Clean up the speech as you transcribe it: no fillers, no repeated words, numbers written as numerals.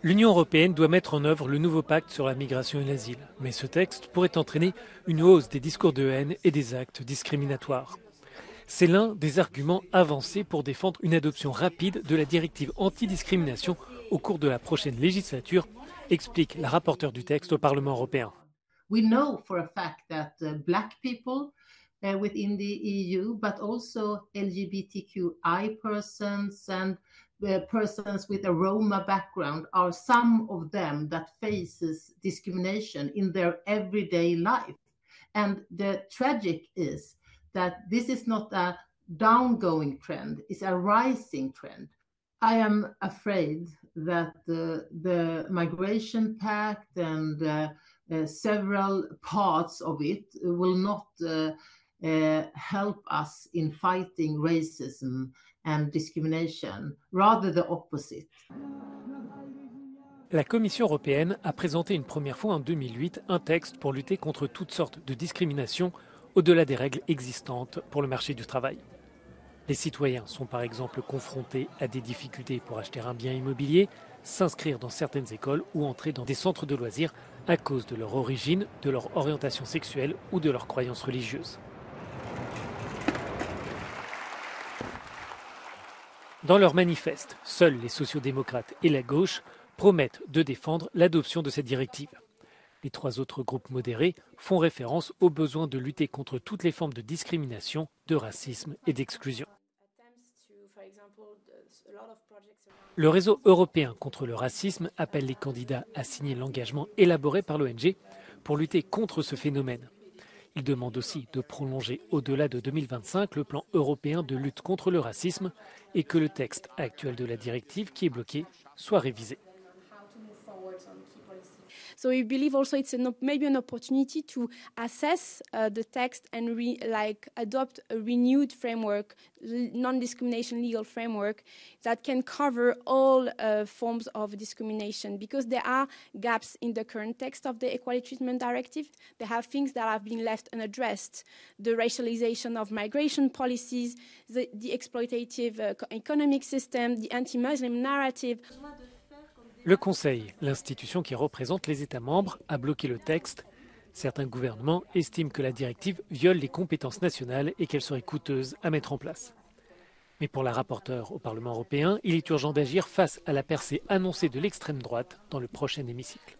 L'Union européenne doit mettre en œuvre le nouveau pacte sur la migration et l'asile. Mais ce texte pourrait entraîner une hausse des discours de haine et des actes discriminatoires. C'est l'un des arguments avancés pour défendre une adoption rapide de la directive antidiscrimination au cours de la prochaine législature, explique la rapporteure du texte au Parlement européen. We know for a fact that black people within the EU, but also LGBTQI persons and persons with a Roma background are some of them that faces discrimination in their everyday life. And the tragic is that this is not a downgoing trend, it's a rising trend. I am afraid that the migration pact and several parts of it will not help us in fighting racism and discrimination, rather the opposite. La Commission européenne a présenté une première fois en 2008 un texte pour lutter contre toutes sortes de discriminations au-delà des règles existantes pour le marché du travail. Les citoyens sont par exemple confrontés à des difficultés pour acheter un bien immobilier, s'inscrire dans certaines écoles ou entrer dans des centres de loisirs à cause de leur origine, de leur orientation sexuelle ou de leurs croyances religieuses. Dans leur manifeste, seuls les sociodémocrates et la gauche promettent de défendre l'adoption de cette directive. Les trois autres groupes modérés font référence au besoin de lutter contre toutes les formes de discrimination, de racisme et d'exclusion. Le réseau européen contre le racisme appelle les candidats à signer l'engagement élaboré par l'ONG pour lutter contre ce phénomène. Il demande aussi de prolonger au-delà de 2025 le plan européen de lutte contre le racisme et que le texte actuel de la directive qui est bloqué soit révisé. So we believe also it's maybe an opportunity to assess the text and adopt a renewed framework, non-discrimination legal framework that can cover all forms of discrimination, because there are gaps in the current text of the Equality Treatment Directive. There have things that have been left unaddressed: the racialization of migration policies, the exploitative economic system, the anti-Muslim narrative. Le Conseil, l'institution qui représente les États membres, a bloqué le texte. Certains gouvernements estiment que la directive viole les compétences nationales et qu'elle serait coûteuse à mettre en place. Mais pour la rapporteure au Parlement européen, il est urgent d'agir face à la percée annoncée de l'extrême droite dans le prochain hémicycle.